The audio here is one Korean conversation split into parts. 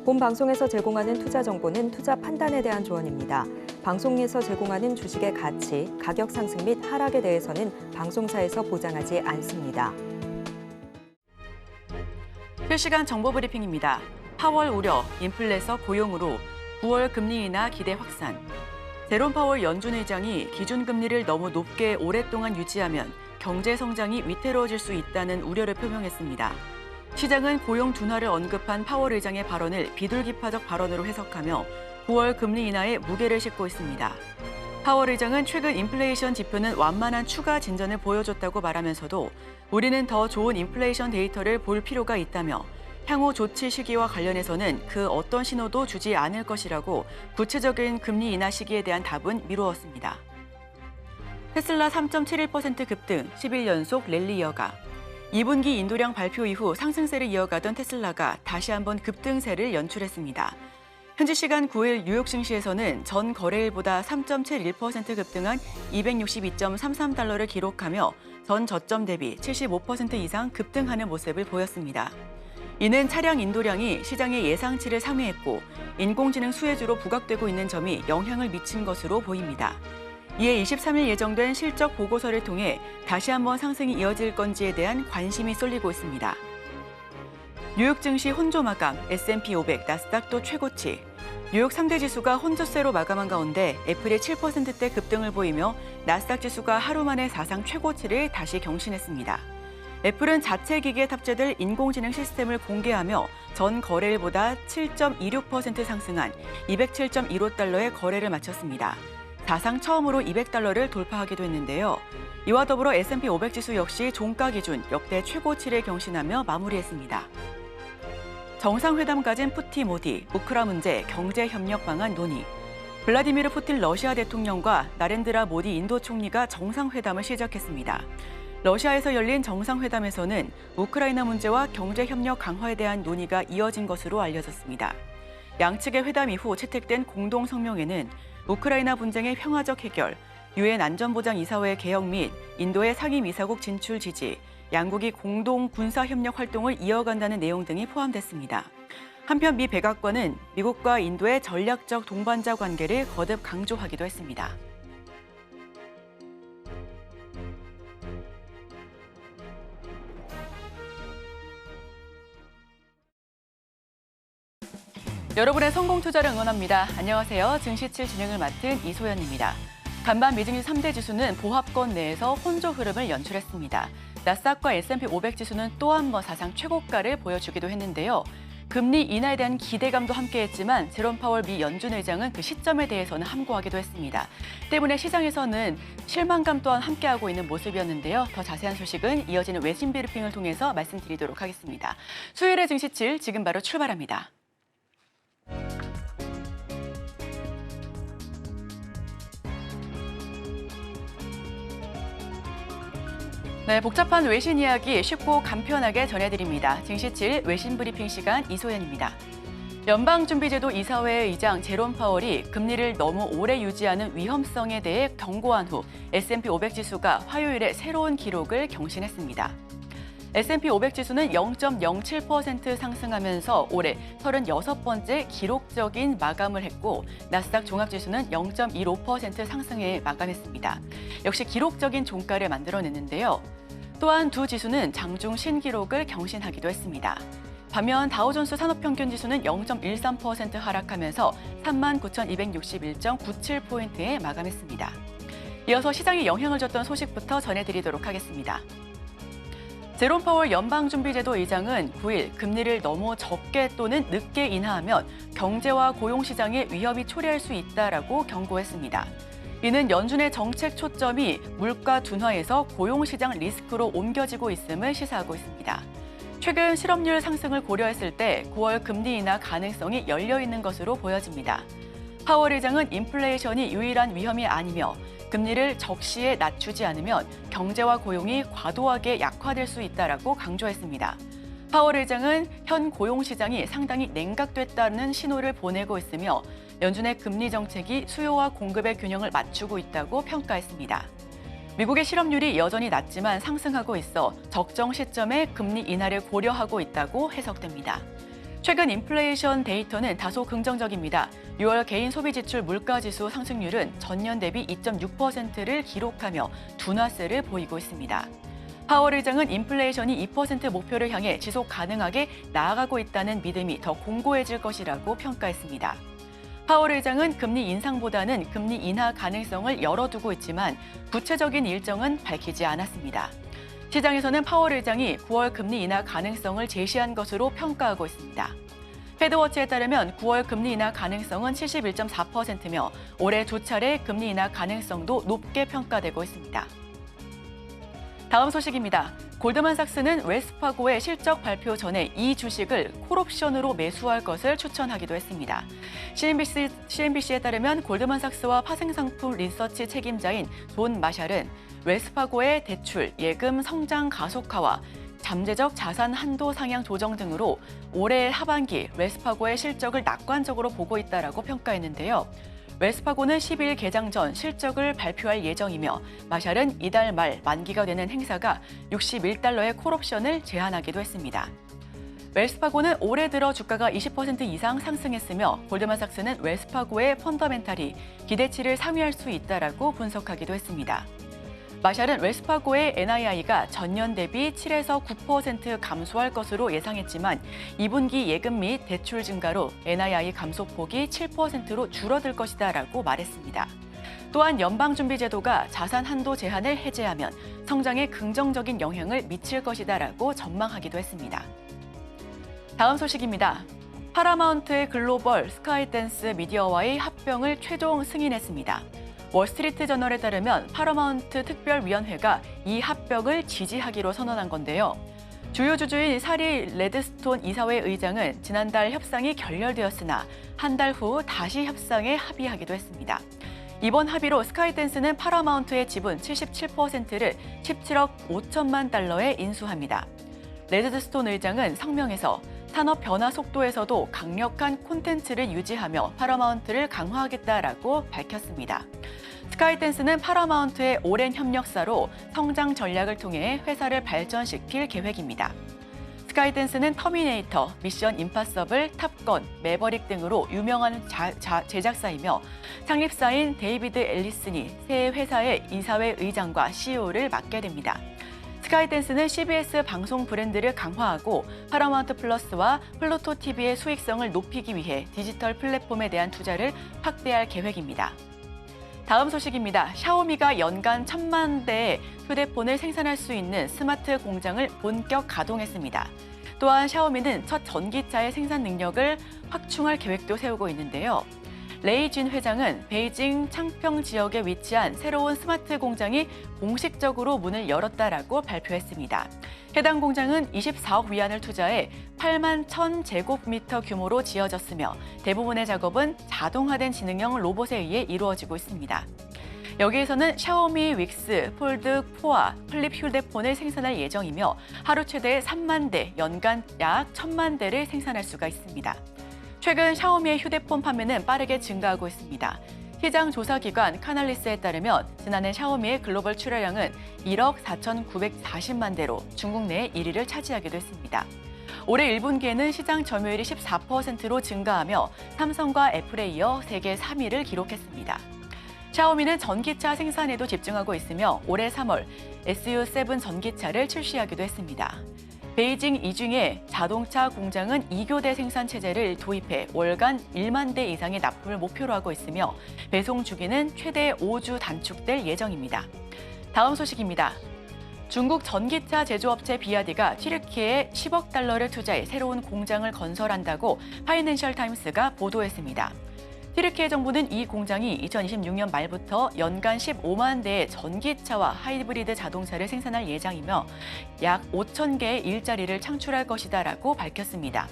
본 방송에서 제공하는 투자 정보는 투자 판단에 대한 조언입니다. 방송에서 제공하는 주식의 가치, 가격 상승 및 하락에 대해서는 방송사에서 보장하지 않습니다. 실시간 정보 브리핑입니다. 파월 우려, 인플레서 고용으로 9월 금리 인하 기대 확산. 제롬 파월 연준 의장이 기준금리를 너무 높게 오랫동안 유지하면 경제 성장이 위태로워질 수 있다는 우려를 표명했습니다. 시장은 고용 둔화를 언급한 파월 의장의 발언을 비둘기파적 발언으로 해석하며 9월 금리 인하에 무게를 싣고 있습니다. 파월 의장은 최근 인플레이션 지표는 완만한 추가 진전을 보여줬다고 말하면서도 우리는 더 좋은 인플레이션 데이터를 볼 필요가 있다며 향후 조치 시기와 관련해서는 그 어떤 신호도 주지 않을 것이라고 구체적인 금리 인하 시기에 대한 답은 미루었습니다. 테슬라 3.71% 급등, 10일 연속 랠리 이어가. 2분기 인도량 발표 이후 상승세를 이어가던 테슬라가 다시 한번 급등세를 연출했습니다. 현지 시간 9일 뉴욕 증시에서는 전 거래일보다 3.71% 급등한 262.33달러를 기록하며 전 저점 대비 75% 이상 급등하는 모습을 보였습니다. 이는 차량 인도량이 시장의 예상치를 상회했고 인공지능 수혜주로 부각되고 있는 점이 영향을 미친 것으로 보입니다. 이에 23일 예정된 실적 보고서를 통해 다시 한번 상승이 이어질 건지에 대한 관심이 쏠리고 있습니다. 뉴욕 증시 혼조 마감, S&P 500, 나스닥도 최고치. 뉴욕 3대 지수가 혼조세로 마감한 가운데 애플이 7%대 급등을 보이며 나스닥 지수가 하루 만에 사상 최고치를 다시 경신했습니다. 애플은 자체 기기에 탑재될 인공지능 시스템을 공개하며 전 거래일보다 7.26% 상승한 207.15달러의 거래를 마쳤습니다. 사상 처음으로 200달러를 돌파하기도 했는데요. 이와 더불어 S&P 500 지수 역시 종가 기준 역대 최고치를 경신하며 마무리했습니다. 정상회담 가진 푸틴 모디, 우크라 문제 경제 협력 방안 논의. 블라디미르 푸틴 러시아 대통령과 나렌드라 모디 인도 총리가 정상회담을 시작했습니다. 러시아에서 열린 정상회담에서는 우크라이나 문제와 경제 협력 강화에 대한 논의가 이어진 것으로 알려졌습니다. 양측의 회담 이후 채택된 공동 성명에는 우크라이나 분쟁의 평화적 해결, 유엔 안전보장이사회 개혁 및 인도의 상임이사국 진출 지지, 양국이 공동 군사협력 활동을 이어간다는 내용 등이 포함됐습니다. 한편 미 백악관은 미국과 인도의 전략적 동반자 관계를 거듭 강조하기도 했습니다. 여러분의 성공 투자를 응원합니다. 안녕하세요. 증시7 진행을 맡은 이소연입니다. 간밤 미증시 3대 지수는 보합권 내에서 혼조 흐름을 연출했습니다. 나스닥과 S&P 500 지수는 또 한 번 사상 최고가를 보여주기도 했는데요. 금리 인하에 대한 기대감도 함께했지만 제롬 파월 미 연준 의장은 그 시점에 대해서는 함구하기도 했습니다. 때문에 시장에서는 실망감 또한 함께하고 있는 모습이었는데요. 더 자세한 소식은 이어지는 외신 브리핑을 통해서 말씀드리도록 하겠습니다. 수요일의 증시7 지금 바로 출발합니다. 네, 복잡한 외신 이야기 쉽고 간편하게 전해드립니다. 증시7 외신 브리핑 시간 이소연입니다. 연방준비제도 이사회 의장 제롬 파월이 금리를 너무 오래 유지하는 위험성에 대해 경고한 후 S&P 500 지수가 화요일에 새로운 기록을 경신했습니다. S&P 500 지수는 0.07% 상승하면서 올해 36번째 기록적인 마감을 했고 나스닥 종합지수는 0.15% 상승해 마감했습니다. 역시 기록적인 종가를 만들어냈는데요. 또한 두 지수는 장중 신기록을 경신하기도 했습니다. 반면 다우존스 산업평균지수는 0.13% 하락하면서 39,261.97포인트에 마감했습니다. 이어서 시장에 영향을 줬던 소식부터 전해드리도록 하겠습니다. 제롬 파월 연방준비제도 의장은 9일 금리를 너무 적게 또는 늦게 인하하면 경제와 고용시장에 위협이 초래할 수 있다라고 경고했습니다. 이는 연준의 정책 초점이 물가 둔화에서 고용시장 리스크로 옮겨지고 있음을 시사하고 있습니다. 최근 실업률 상승을 고려했을 때 9월 금리 인하 가능성이 열려 있는 것으로 보여집니다. 파월 의장은 인플레이션이 유일한 위험이 아니며 금리를 적시에 낮추지 않으면 경제와 고용이 과도하게 약화될 수 있다라고 강조했습니다. 파월 의장은 현 고용 시장이 상당히 냉각됐다는 신호를 보내고 있으며 연준의 금리 정책이 수요와 공급의 균형을 맞추고 있다고 평가했습니다. 미국의 실업률이 여전히 낮지만 상승하고 있어 적정 시점에 금리 인하를 고려하고 있다고 해석됩니다. 최근 인플레이션 데이터는 다소 긍정적입니다. 6월 개인 소비지출 물가지수 상승률은 전년 대비 2.6%를 기록하며 둔화세를 보이고 있습니다. 파월 의장은 인플레이션이 2% 목표를 향해 지속 가능하게 나아가고 있다는 믿음이 더 공고해질 것이라고 평가했습니다. 파월 의장은 금리 인상보다는 금리 인하 가능성을 열어두고 있지만 구체적인 일정은 밝히지 않았습니다. 시장에서는 파월 의장이 9월 금리 인하 가능성을 제시한 것으로 평가하고 있습니다. 패드워치에 따르면 9월 금리 인하 가능성은 71.4%며 올해 2차례 금리 인하 가능성도 높게 평가되고 있습니다. 다음 소식입니다. 골드만삭스는 웰스파고의 실적 발표 전에 이 주식을 콜옵션으로 매수할 것을 추천하기도 했습니다. CNBC에 따르면 골드만삭스와 파생상품 리서치 책임자인 존 마샬은 웰스파고의 대출, 예금 성장 가속화와 잠재적 자산 한도 상향 조정 등으로 올해 하반기 웰스파고의 실적을 낙관적으로 보고 있다라고 평가했는데요. 웰스파고는 10일 개장 전 실적을 발표할 예정이며 마샬은 이달 말 만기가 되는 행사가 61달러의 콜옵션을 제한하기도 했습니다. 웰스파고는 올해 들어 주가가 20% 이상 상승했으며 골드만삭스는 웰스파고의 펀더멘탈이 기대치를 상회할 수 있다라고 분석하기도 했습니다. 마샬은 웰스파고의 NII가 전년 대비 7에서 9% 감소할 것으로 예상했지만 2분기 예금 및 대출 증가로 NII 감소폭이 7%로 줄어들 것이다라고 말했습니다. 또한 연방준비제도가 자산 한도 제한을 해제하면 성장에 긍정적인 영향을 미칠 것이다라고 전망하기도 했습니다. 다음 소식입니다. 파라마운트의 글로벌 스카이댄스 미디어와의 합병을 최종 승인했습니다. 월스트리트 저널에 따르면 파라마운트 특별위원회가 이 합병을 지지하기로 선언한 건데요. 주요 주주인 사리 레드스톤 이사회 의장은 지난달 협상이 결렬되었으나 한 달 후 다시 협상에 합의하기도 했습니다. 이번 합의로 스카이댄스는 파라마운트의 지분 77%를 17억 5천만 달러에 인수합니다. 레드스톤 의장은 성명에서 산업 변화 속도에서도 강력한 콘텐츠를 유지하며 파라마운트를 강화하겠다라고 밝혔습니다. 스카이댄스는 파라마운트의 오랜 협력사로 성장 전략을 통해 회사를 발전시킬 계획입니다. 스카이댄스는 터미네이터, 미션 임파서블, 탑건, 매버릭 등으로 유명한 제작사이며 창립사인 데이비드 앨리슨이 새 회사의 이사회 의장과 CEO를 맡게 됩니다. 스카이댄스는 CBS 방송 브랜드를 강화하고 파라마운트 플러스와 플루토 TV의 수익성을 높이기 위해 디지털 플랫폼에 대한 투자를 확대할 계획입니다. 다음 소식입니다. 샤오미가 연간 1,000만 대의 휴대폰을 생산할 수 있는 스마트 공장을 본격 가동했습니다. 또한 샤오미는 첫 전기차의 생산 능력을 확충할 계획도 세우고 있는데요. 레이진 회장은 베이징 창평 지역에 위치한 새로운 스마트 공장이 공식적으로 문을 열었다라고 발표했습니다. 해당 공장은 24억 위안을 투자해 8만 1,000제곱미터 규모로 지어졌으며 대부분의 작업은 자동화된 지능형 로봇에 의해 이루어지고 있습니다. 여기에서는 샤오미 윅스 폴드 4와 플립 휴대폰을 생산할 예정이며 하루 최대 3만 대, 연간 약 1,000만 대를 생산할 수가 있습니다. 최근 샤오미의 휴대폰 판매는 빠르게 증가하고 있습니다. 시장 조사기관 카날리스에 따르면 지난해 샤오미의 글로벌 출하량은 1억 4,940만 대로 중국 내 1위를 차지하기도 했습니다. 올해 1분기에는 시장 점유율이 14%로 증가하며 삼성과 애플에 이어 세계 3위를 기록했습니다. 샤오미는 전기차 생산에도 집중하고 있으며 올해 3월 SU7 전기차를 출시하기도 했습니다. 베이징 이중의 자동차 공장은 2교대 생산 체제를 도입해 월간 1만 대 이상의 납품을 목표로 하고 있으며 배송 주기는 최대 5주 단축될 예정입니다. 다음 소식입니다. 중국 전기차 제조업체 비아디가 튀르키예에 10억 달러를 투자해 새로운 공장을 건설한다고 파이낸셜 타임스가 보도했습니다. 튀르키예 정부는 이 공장이 2026년 말부터 연간 15만 대의 전기차와 하이브리드 자동차를 생산할 예정이며 약 5천 개의 일자리를 창출할 것이다라고 밝혔습니다.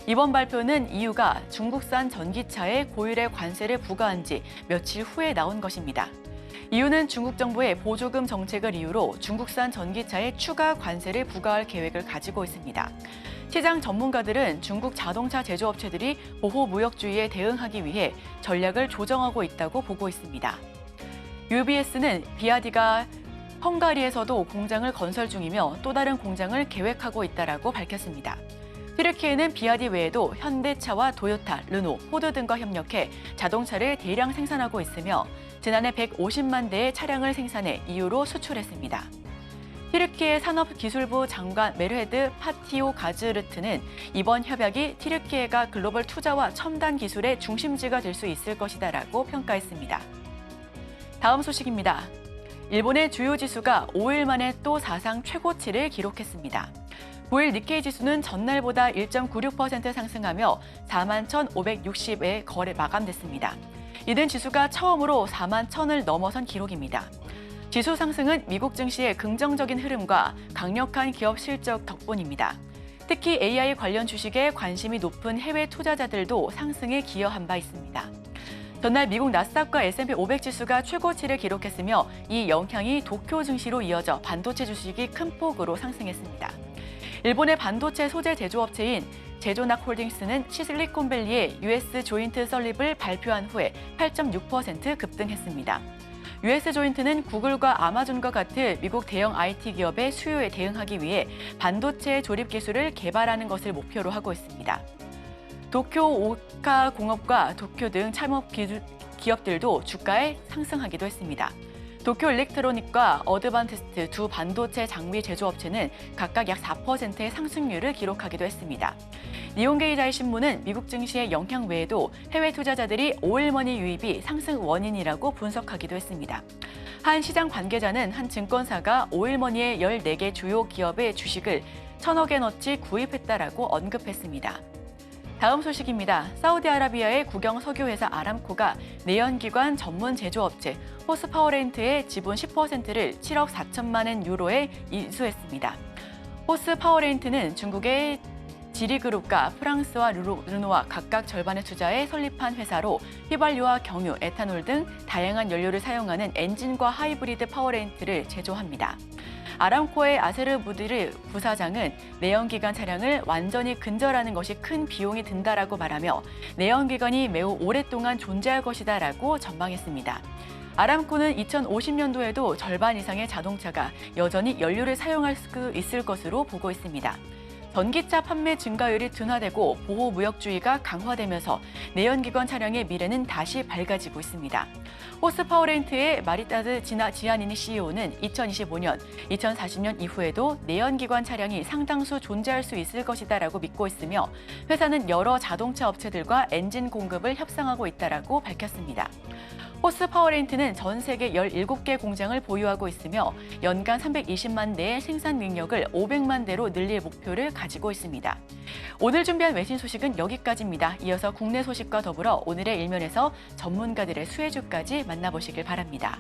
이번 발표는 이유가 중국산 전기차에 고율의 관세를 부과한 지 며칠 후에 나온 것입니다. 이유는 중국 정부의 보조금 정책을 이유로 중국산 전기차에 추가 관세를 부과할 계획을 가지고 있습니다. 시장 전문가들은 중국 자동차 제조업체들이 보호무역주의에 대응하기 위해 전략을 조정하고 있다고 보고 있습니다. UBS는 비아디가 헝가리에서도 공장을 건설 중이며 또 다른 공장을 계획하고 있다라고 밝혔습니다. 튀르키예는 비아디 외에도 현대차와 도요타, 르노, 포드 등과 협력해 자동차를 대량 생산하고 있으며 지난해 150만 대의 차량을 생산해 EU로 수출했습니다. 튀르키예 산업기술부 장관 메르헤드 파티오 가즈르트는 이번 협약이 튀르키예가 글로벌 투자와 첨단 기술의 중심지가 될 수 있을 것이다라고 평가했습니다. 다음 소식입니다. 일본의 주요 지수가 5일 만에 또 사상 최고치를 기록했습니다. 9일 니케이 지수는 전날보다 1.96% 상승하며 41,560에 거래 마감됐습니다. 이는 지수가 처음으로 41,000을 넘어선 기록입니다. 지수 상승은 미국 증시의 긍정적인 흐름과 강력한 기업 실적 덕분입니다. 특히 AI 관련 주식에 관심이 높은 해외 투자자들도 상승에 기여한 바 있습니다. 전날 미국 나스닥과 S&P 500 지수가 최고치를 기록했으며 이 영향이 도쿄 증시로 이어져 반도체 주식이 큰 폭으로 상승했습니다. 일본의 반도체 소재 제조업체인 제조낙 홀딩스는 실리콘밸리의 US 조인트 설립을 발표한 후에 8.6% 급등했습니다. US 조인트는 구글과 아마존과 같은 미국 대형 IT 기업의 수요에 대응하기 위해 반도체 조립 기술을 개발하는 것을 목표로 하고 있습니다. 도쿄 오카 공업과 도쿄 등 창업 기업들도 주가에 상승하기도 했습니다. 도쿄 일렉트로닉과 어드반티스트 두 반도체 장비 제조업체는 각각 약 4%의 상승률을 기록하기도 했습니다. 니혼게이자이 신문은 미국 증시의 영향 외에도 해외 투자자들이 5일머니 유입이 상승 원인이라고 분석하기도 했습니다. 한 시장 관계자는 한 증권사가 5일머니의 14개 주요 기업의 주식을 1,000억 엔어치 구입했다라고 언급했습니다. 다음 소식입니다. 사우디아라비아의 국영 석유회사 아람코가 내연기관 전문 제조업체 호스파워레인트의 지분 10%를 7억 4천만 엔 유로에 인수했습니다. 호스파워레인트는 중국의 지리그룹과 프랑스와 르노와 각각 절반의 투자에 설립한 회사로 휘발유와 경유, 에탄올 등 다양한 연료를 사용하는 엔진과 하이브리드 파워레인트를 제조합니다. 아람코의 아세르 부드르 부사장은 내연기관 차량을 완전히 근절하는 것이 큰 비용이 든다라고 말하며 내연기관이 매우 오랫동안 존재할 것이다라고 전망했습니다. 아람코는 2050년도에도 절반 이상의 자동차가 여전히 연료를 사용할 수 있을 것으로 보고 있습니다. 전기차 판매 증가율이 둔화되고 보호무역주의가 강화되면서 내연기관 차량의 미래는 다시 밝아지고 있습니다. 호스파워레인트의 마리타드 지아니니 CEO는 2025년, 2040년 이후에도 내연기관 차량이 상당수 존재할 수 있을 것이다라고 믿고 있으며 회사는 여러 자동차 업체들과 엔진 공급을 협상하고 있다라고 밝혔습니다. 호스파워레인트는 전 세계 17개 공장을 보유하고 있으며 연간 320만 대의 생산 능력을 500만 대로 늘릴 목표를 가지고 있습니다. 오늘 준비한 외신 소식은 여기까지입니다. 이어서 국내 소식과 더불어 오늘의 일면에서 전문가들의 수혜주까지 만나보시길 바랍니다.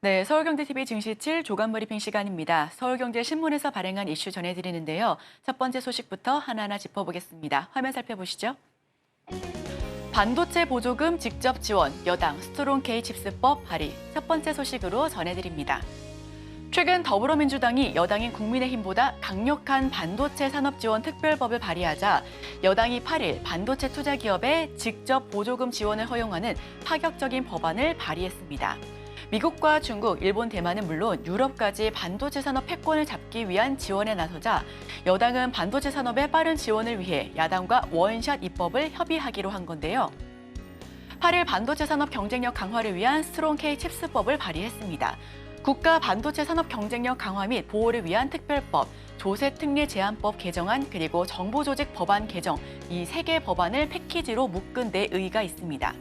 네, 서울경제TV 증시7 조간 브리핑 시간입니다. 서울경제신문에서 발행한 이슈 전해드리는데요. 첫 번째 소식부터 하나하나 짚어보겠습니다. 화면 살펴보시죠. 반도체 보조금 직접 지원, 여당 스트롱 K 칩스법 발의. 첫 번째 소식으로 전해드립니다. 최근 더불어민주당이 여당인 국민의힘보다 강력한 반도체 산업 지원 특별법을 발의하자 여당이 8일 반도체 투자 기업에 직접 보조금 지원을 허용하는 파격적인 법안을 발의했습니다. 미국과 중국, 일본, 대만은 물론 유럽까지 반도체 산업 패권을 잡기 위한 지원에 나서자 여당은 반도체 산업의 빠른 지원을 위해 야당과 원샷 입법을 협의하기로 한 건데요. 8일 반도체 산업 경쟁력 강화를 위한 스트롱 K 칩스법을 발의했습니다. 국가 반도체 산업 경쟁력 강화 및 보호를 위한 특별법, 조세 특례 제한법 개정안, 그리고 정부 조직 법안 개정, 이 3개 법안을 패키지로 묶은 데 의의가 있습니다.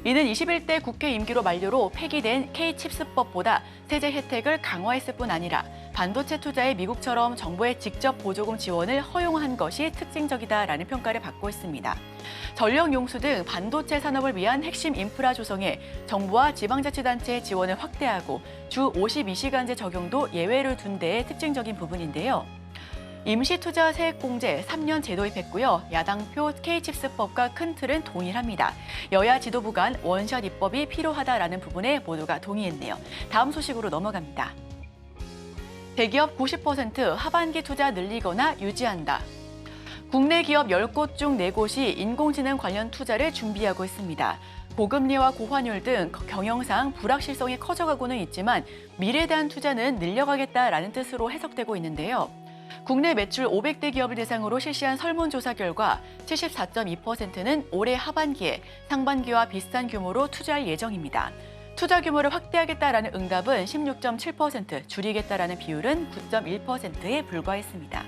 이는 21대 국회 임기로 만료로 폐기된 K칩스법보다 세제 혜택을 강화했을 뿐 아니라 반도체 투자에 미국처럼 정부의 직접 보조금 지원을 허용한 것이 특징적이다라는 평가를 받고 있습니다. 전력 용수 등 반도체 산업을 위한 핵심 인프라 조성에 정부와 지방자치단체의 지원을 확대하고 주 52시간제 적용도 예외를 둔 데에 특징적인 부분인데요. 임시투자 세액공제 3년제 도입했고요. 야당표 K칩스법과 큰 틀은 동일합니다. 여야 지도부 간 원샷 입법이 필요하다라는 부분에 모두가 동의했네요. 다음 소식으로 넘어갑니다. 대기업 90% 하반기 투자 늘리거나 유지한다. 국내 기업 10곳 중 4곳이 인공지능 관련 투자를 준비하고 있습니다. 고금리와 고환율 등 경영상 불확실성이 커져가고는 있지만 미래에 대한 투자는 늘려가겠다라는 뜻으로 해석되고 있는데요. 국내 매출 500대 기업을 대상으로 실시한 설문조사 결과 74.2%는 올해 하반기에 상반기와 비슷한 규모로 투자할 예정입니다. 투자 규모를 확대하겠다라는 응답은 16.7%, 줄이겠다라는 비율은 9.1%에 불과했습니다.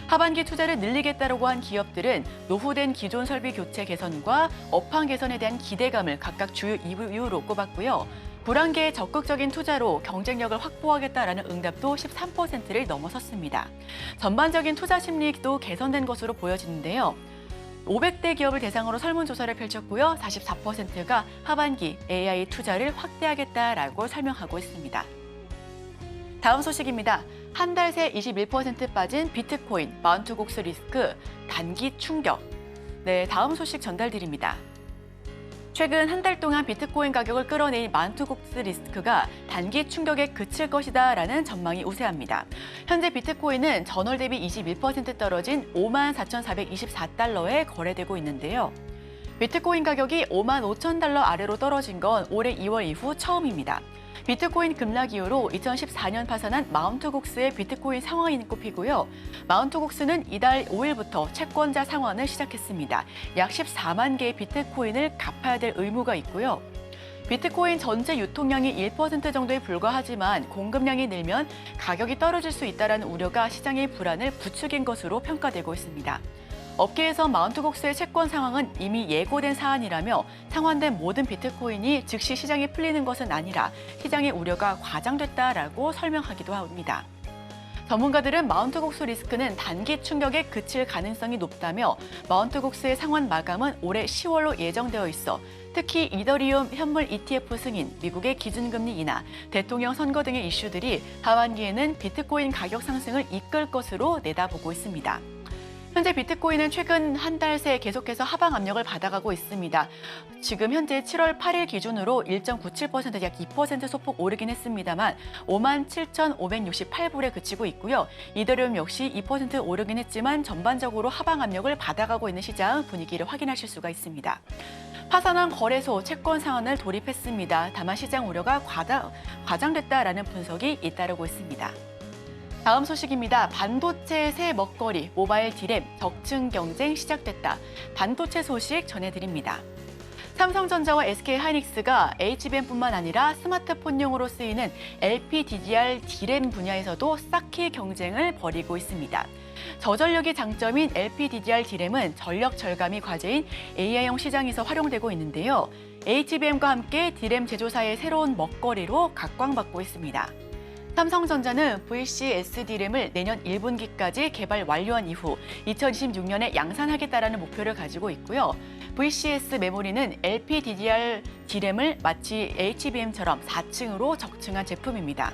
하반기 투자를 늘리겠다라고 한 기업들은 노후된 기존 설비 교체 개선과 업황 개선에 대한 기대감을 각각 주요 이유로 꼽았고요. 불안계의 적극적인 투자로 경쟁력을 확보하겠다라는 응답도 13%를 넘어섰습니다. 전반적인 투자 심리도 개선된 것으로 보여지는데요. 500대 기업을 대상으로 설문조사를 펼쳤고요. 44%가 하반기 AI 투자를 확대하겠다라고 설명하고 있습니다. 다음 소식입니다. 한 달 새 21% 빠진 비트코인, 마운트곡스 리스크, 단기 충격. 네, 다음 소식 전달드립니다. 최근 한 달 동안 비트코인 가격을 끌어내린 마운트곡스 리스크가 단기 충격에 그칠 것이다라는 전망이 우세합니다. 현재 비트코인은 전월 대비 21% 떨어진 54,424달러에 거래되고 있는데요. 비트코인 가격이 55,000달러 아래로 떨어진 건 올해 2월 이후 처음입니다. 비트코인 급락 이후로 2014년 파산한 마운트곡스의 비트코인 상환이 꼽히고요. 마운트곡스는 이달 5일부터 채권자 상환을 시작했습니다. 약 14만 개의 비트코인을 갚아야 될 의무가 있고요. 비트코인 전체 유통량이 1% 정도에 불과하지만 공급량이 늘면 가격이 떨어질 수 있다는 우려가 시장의 불안을 부추긴 것으로 평가되고 있습니다. 업계에서 마운트곡스의 채권 상황은 이미 예고된 사안이라며 상환된 모든 비트코인이 즉시 시장에 풀리는 것은 아니라 시장의 우려가 과장됐다라고 설명하기도 합니다. 전문가들은 마운트곡스 리스크는 단기 충격에 그칠 가능성이 높다며 마운트곡스의 상환 마감은 올해 10월로 예정되어 있어 특히 이더리움 현물 ETF 승인, 미국의 기준금리 인하, 대통령 선거 등의 이슈들이 하반기에는 비트코인 가격 상승을 이끌 것으로 내다보고 있습니다. 현재 비트코인은 최근 한 달 새 계속해서 하방 압력을 받아가고 있습니다. 지금 현재 7월 8일 기준으로 1.97% 약 2% 소폭 오르긴 했습니다만 57,568불에 그치고 있고요. 이더리움 역시 2% 오르긴 했지만 전반적으로 하방 압력을 받아가고 있는 시장 분위기를 확인하실 수가 있습니다. 파산한 거래소 채권 상환을 돌입했습니다. 다만 시장 우려가 과장됐다라는 분석이 잇따르고 있습니다. 다음 소식입니다. 반도체 새 먹거리, 모바일 디램, 적층 경쟁 시작됐다. 반도체 소식 전해드립니다. 삼성전자와 SK하이닉스가 HBM뿐만 아니라 스마트폰용으로 쓰이는 LPDDR 디램 분야에서도 쌓기 경쟁을 벌이고 있습니다. 저전력이 장점인 LPDDR 디램은 전력 절감이 과제인 AI용 시장에서 활용되고 있는데요. HBM과 함께 디램 제조사의 새로운 먹거리로 각광받고 있습니다. 삼성전자는 VCS 디램을 내년 1분기까지 개발 완료한 이후 2026년에 양산하겠다라는 목표를 가지고 있고요. VCS 메모리는 LPDDR 디램을 마치 HBM처럼 4층으로 적층한 제품입니다.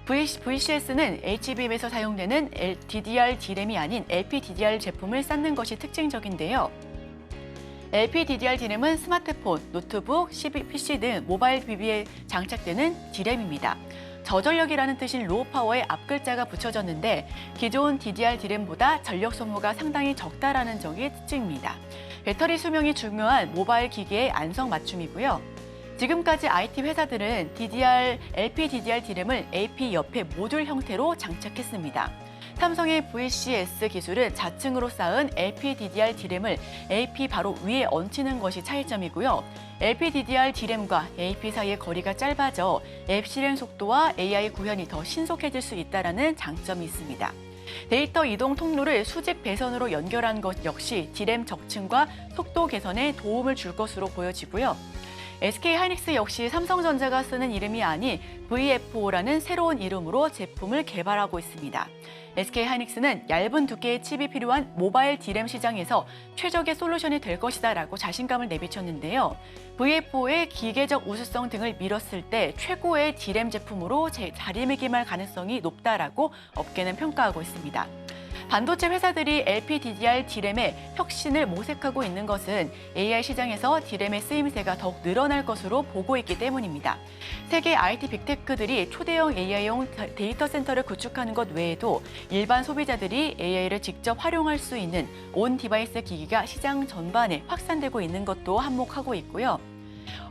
VCS는 HBM에서 사용되는 DDR 디램이 아닌 LPDDR 제품을 쌓는 것이 특징적인데요. LPDDR 디램은 스마트폰, 노트북, PC 등 모바일 DB에 장착되는 디램입니다. 저전력이라는 뜻인 로우 파워에 앞글자가 붙여졌는데 기존 DDR 디램보다 전력 소모가 상당히 적다라는 점이 특징입니다. 배터리 수명이 중요한 모바일 기기의 안성 맞춤이고요. 지금까지 IT 회사들은 LPDDR 디램을 AP 옆에 모듈 형태로 장착했습니다. 삼성의 VCS 기술은 자층으로 쌓은 LPDDR 디램을 AP 바로 위에 얹히는 것이 차이점이고요. LPDDR 디램과 AP 사이의 거리가 짧아져 앱 실행 속도와 AI 구현이 더 신속해질 수 있다는 장점이 있습니다. 데이터 이동 통로를 수직 배선으로 연결한 것 역시 디램 적층과 속도 개선에 도움을 줄 것으로 보여지고요. SK하이닉스 역시 삼성전자가 쓰는 이름이 아닌 VF5라는 새로운 이름으로 제품을 개발하고 있습니다. SK하이닉스는 얇은 두께의 칩이 필요한 모바일 D램 시장에서 최적의 솔루션이 될 것이다라고 자신감을 내비쳤는데요. VF5의 기계적 우수성 등을 밀었을 때 최고의 D램 제품으로 자리매김할 가능성이 높다라고 업계는 평가하고 있습니다. 반도체 회사들이 LPDDR D램의 혁신을 모색하고 있는 것은 AI 시장에서 D램의 쓰임새가 더욱 늘어날 것으로 보고 있기 때문입니다. 세계 IT 빅테크들이 초대형 AI용 데이터 센터를 구축하는 것 외에도 일반 소비자들이 AI를 직접 활용할 수 있는 온 디바이스 기기가 시장 전반에 확산되고 있는 것도 한몫하고 있고요.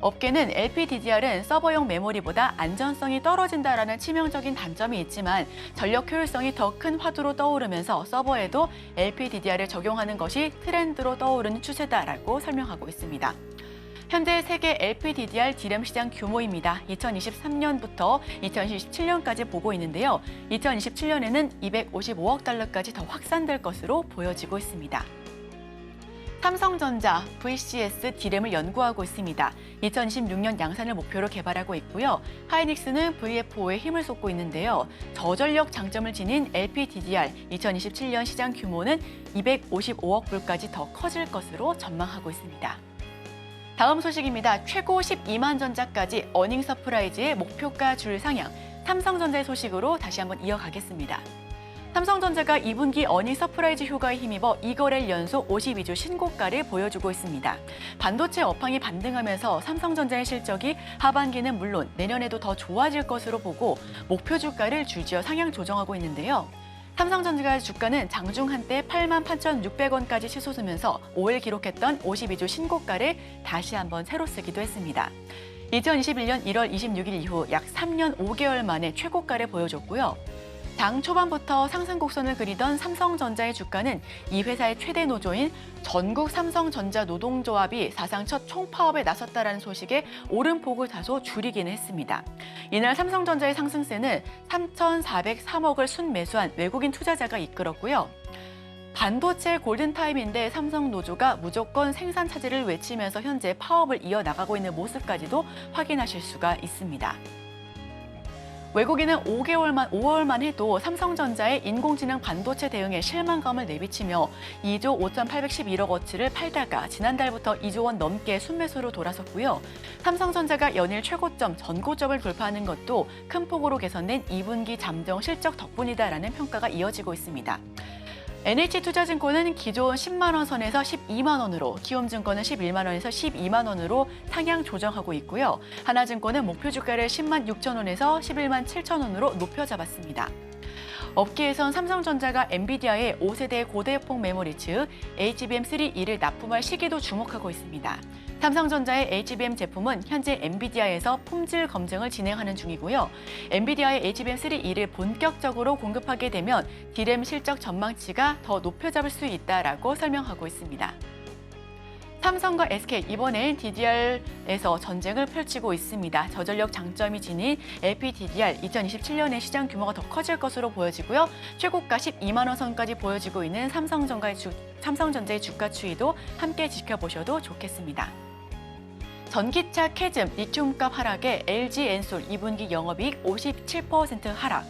업계는 LPDDR은 서버용 메모리보다 안전성이 떨어진다라는 치명적인 단점이 있지만 전력 효율성이 더 큰 화두로 떠오르면서 서버에도 LPDDR을 적용하는 것이 트렌드로 떠오르는 추세다라고 설명하고 있습니다. 현재 세계 LPDDR D램 시장 규모입니다. 2023년부터 2027년까지 보고 있는데요. 2027년에는 255억 달러까지 더 확산될 것으로 보여지고 있습니다. 삼성전자 VCS D램을 연구하고 있습니다. 2026년 양산을 목표로 개발하고 있고요. 하이닉스는 VF5에 힘을 쏟고 있는데요. 저전력 장점을 지닌 LPDDR 2027년 시장 규모는 255억 불까지 더 커질 것으로 전망하고 있습니다. 다음 소식입니다. 최고 12만 전자까지 어닝 서프라이즈의 목표가 줄 상향, 삼성전자의 소식으로 다시 한번 이어가겠습니다. 삼성전자가 2분기 어닝 서프라이즈 효과에 힘입어 2거래일 연속 52주 신고가를 보여주고 있습니다. 반도체 업황이 반등하면서 삼성전자의 실적이 하반기는 물론 내년에도 더 좋아질 것으로 보고 목표 주가를 줄지어 상향 조정하고 있는데요. 삼성전자 주가는 장중 한때 88,600원까지 치솟으면서 5일 기록했던 52주 신고가를 다시 한번 새로 쓰기도 했습니다. 2021년 1월 26일 이후 약 3년 5개월 만에 최고가를 보여줬고요. 장 초반부터 상승 곡선을 그리던 삼성전자의 주가는 이 회사의 최대 노조인 전국 삼성전자 노동조합이 사상 첫 총파업에 나섰다라는 소식에 오름폭을 다소 줄이기는 했습니다. 이날 삼성전자의 상승세는 3,403억을 순매수한 외국인 투자자가 이끌었고요. 반도체 골든타임인데 삼성 노조가 무조건 생산 차질을 외치면서 현재 파업을 이어나가고 있는 모습까지도 확인하실 수가 있습니다. 외국인은 5월만 해도 삼성전자의 인공지능 반도체 대응에 실망감을 내비치며 2조 5,811억 어치를 팔다가 지난달부터 2조 원 넘게 순매수로 돌아섰고요. 삼성전자가 연일 최고점, 전고점을 돌파하는 것도 큰 폭으로 개선된 2분기 잠정 실적 덕분이다라는 평가가 이어지고 있습니다. NH투자증권은 기존 10만 원 선에서 12만 원으로, 키움증권은 11만 원에서 12만 원으로 상향 조정하고 있고요. 하나증권은 목표 주가를 10만 6천 원에서 11만 7천 원으로 높여 잡았습니다. 업계에선 삼성전자가 엔비디아의 5세대 고대폭 메모리 즉 HBM3E를 납품할 시기도 주목하고 있습니다. 삼성전자의 HBM 제품은 현재 엔비디아에서 품질 검증을 진행하는 중이고요. 엔비디아의 HBM3E를 본격적으로 공급하게 되면 D램 실적 전망치가 더 높여잡을 수 있다라고 설명하고 있습니다. 삼성과 SK 이번엔 DDR에서 전쟁을 펼치고 있습니다. 저전력 장점이 지닌 LPDDR 2027년에 시장 규모가 더 커질 것으로 보여지고요. 최고가 12만 원 선까지 보여지고 있는 삼성전자의 주가 추이도 함께 지켜보셔도 좋겠습니다. 전기차 캐즘 리튬값 하락에 LG엔솔 2분기 영업이익 57% 하락.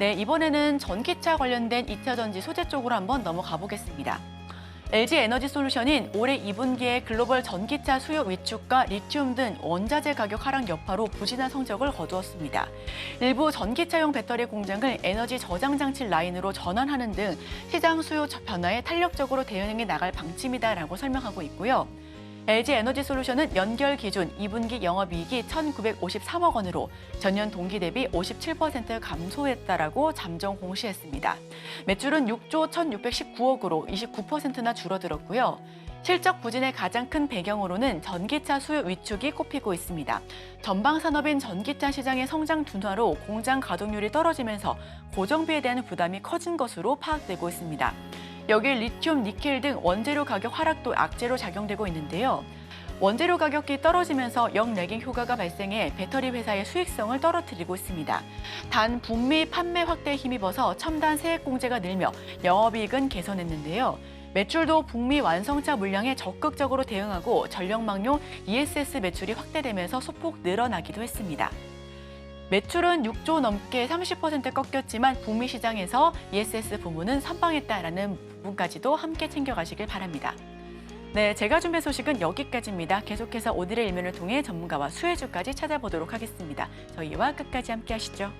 네, 이번에는 전기차 관련된 2차 전지 소재 쪽으로 한번 넘어가 보겠습니다. LG에너지솔루션인 올해 2분기에 글로벌 전기차 수요 위축과 리튬 등 원자재 가격 하락 여파로 부진한 성적을 거두었습니다. 일부 전기차용 배터리 공장을 에너지 저장 장치 라인으로 전환하는 등 시장 수요 변화에 탄력적으로 대응해 나갈 방침이다라고 설명하고 있고요. LG에너지솔루션은 연결 기준 2분기 영업이익이 1,953억 원으로 전년 동기 대비 57% 감소했다라고 잠정 공시했습니다. 매출은 6조 1,619억으로 29%나 줄어들었고요. 실적 부진의 가장 큰 배경으로는 전기차 수요 위축이 꼽히고 있습니다. 전방 산업인 전기차 시장의 성장 둔화로 공장 가동률이 떨어지면서 고정비에 대한 부담이 커진 것으로 파악되고 있습니다. 여기에 리튬, 니켈 등 원재료 가격 하락도 악재로 작용되고 있는데요. 원재료 가격이 떨어지면서 역레깅 효과가 발생해 배터리 회사의 수익성을 떨어뜨리고 있습니다. 단 북미 판매 확대에 힘입어서 첨단 세액 공제가 늘며 영업이익은 개선했는데요. 매출도 북미 완성차 물량에 적극적으로 대응하고 전력망용 ESS 매출이 확대되면서 소폭 늘어나기도 했습니다. 매출은 6조 넘게 30% 꺾였지만 북미 시장에서 ESS 부문은 선방했다라는 부분까지도 함께 챙겨가시길 바랍니다. 네, 제가 준비한 소식은 여기까지입니다. 계속해서 오늘의 일면을 통해 전문가와 수혜주까지 찾아보도록 하겠습니다. 저희와 끝까지 함께 하시죠.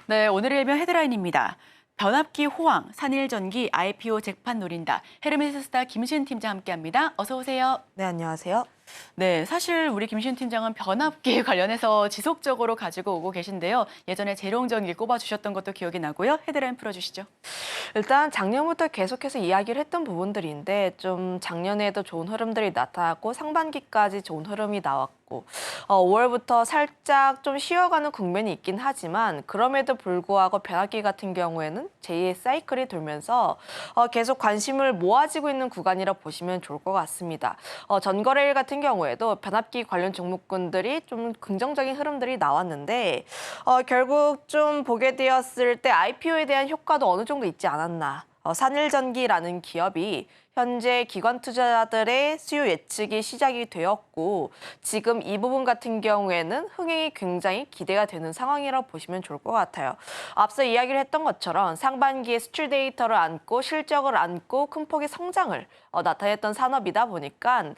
네, 오늘의 일면 헤드라인입니다. 변압기 호황, 산일전기 IPO 잭판 노린다. 헤르메스스타 김신 팀장 함께합니다. 어서 오세요. 네, 안녕하세요. 네, 사실 우리 김신 팀장은 변압기 관련해서 지속적으로 가지고 오고 계신데요. 예전에 재룡전기 꼽아주셨던 것도 기억이 나고요. 헤드라인 풀어주시죠. 일단 작년부터 계속해서 이야기를 했던 부분들인데 좀 작년에도 좋은 흐름들이 나타났고 상반기까지 좋은 흐름이 나왔고 5월부터 살짝 좀 쉬어가는 국면이 있긴 하지만 그럼에도 불구하고 변압기 같은 경우에는 제2의 사이클이 돌면서 계속 관심을 모아지고 있는 구간이라 보시면 좋을 것 같습니다. 전거래일 같은 경우에도 변압기 관련 종목군들이 좀 긍정적인 흐름들이 나왔는데 결국 좀 보게 되었을 때 IPO에 대한 효과도 어느 정도 있지 않았나. 산일전기라는 기업이 현재 기관 투자자들의 수요 예측이 시작이 되었고 지금 이 부분 같은 경우에는 흥행이 굉장히 기대가 되는 상황이라고 보시면 좋을 것 같아요. 앞서 이야기를 했던 것처럼 상반기에 수출 데이터를 안고 실적을 안고 큰 폭의 성장을 나타냈던 산업이다 보니까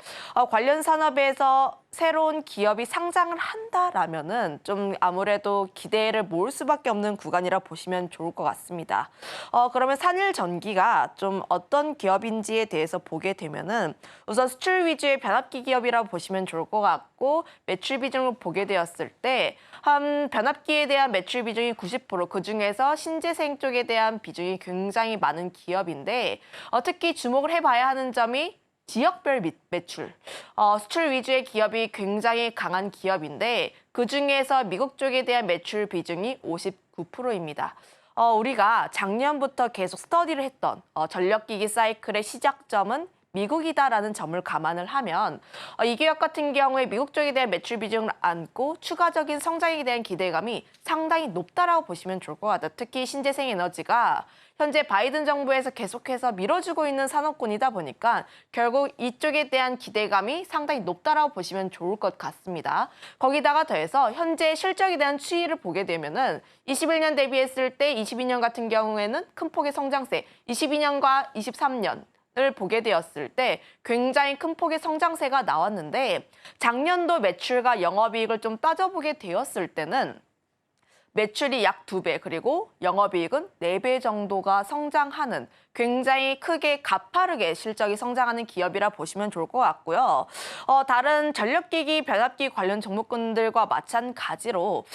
관련 산업에서 새로운 기업이 상장을 한다라면은 좀 아무래도 기대를 모을 수밖에 없는 구간이라 보시면 좋을 것 같습니다. 그러면 산일전기가 좀 어떤 기업인지에 대해서 보게 되면은 우선 수출 위주의 변압기 기업이라고 보시면 좋을 것 같고 매출 비중을 보게 되었을 때 한 변압기에 대한 매출 비중이 90%, 그중에서 신재생 쪽에 대한 비중이 굉장히 많은 기업인데 특히 주목을 해봐야 하는 점이 지역별 매출, 수출 위주의 기업이 굉장히 강한 기업인데 그중에서 미국 쪽에 대한 매출 비중이 59%입니다. 우리가 작년부터 계속 스터디를 했던 전력기기 사이클의 시작점은 미국이다라는 점을 감안을 하면 이 기업 같은 경우에 미국 쪽에 대한 매출 비중을 안고 추가적인 성장에 대한 기대감이 상당히 높다라고 보시면 좋을 것 같아요. 특히 신재생 에너지가 현재 바이든 정부에서 계속해서 밀어주고 있는 산업군이다 보니까 결국 이쪽에 대한 기대감이 상당히 높다라고 보시면 좋을 것 같습니다. 거기다가 더해서 현재 실적에 대한 추이를 보게 되면은 21년 대비했을 때 22년 같은 경우에는 큰 폭의 성장세, 22년과 23년 을 보게 되었을 때 굉장히 큰 폭의 성장세가 나왔는데 작년도 매출과 영업이익을 좀 따져보게 되었을 때는 매출이 약 2배 그리고 영업이익은 4배 정도가 성장하는 굉장히 크게 가파르게 실적이 성장하는 기업이라 보시면 좋을 것 같고요. 다른 전력기기, 변압기 관련 종목군들과 마찬가지로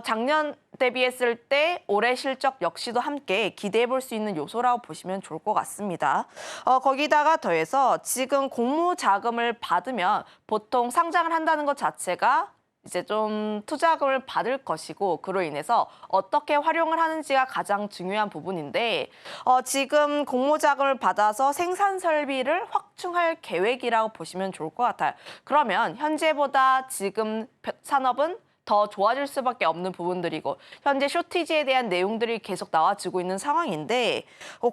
작년 대비했을 때 올해 실적 역시도 함께 기대해 볼 수 있는 요소라고 보시면 좋을 것 같습니다. 거기다가 더해서 지금 공모 자금을 받으면 보통 상장을 한다는 것 자체가 이제 좀 투자금을 받을 것이고 그로 인해서 어떻게 활용을 하는지가 가장 중요한 부분인데 지금 공모자금을 받아서 생산 설비를 확충할 계획이라고 보시면 좋을 것 같아요. 그러면 현재보다 지금 산업은 더 좋아질 수밖에 없는 부분들이고 현재 쇼티지에 대한 내용들이 계속 나와지고 있는 상황인데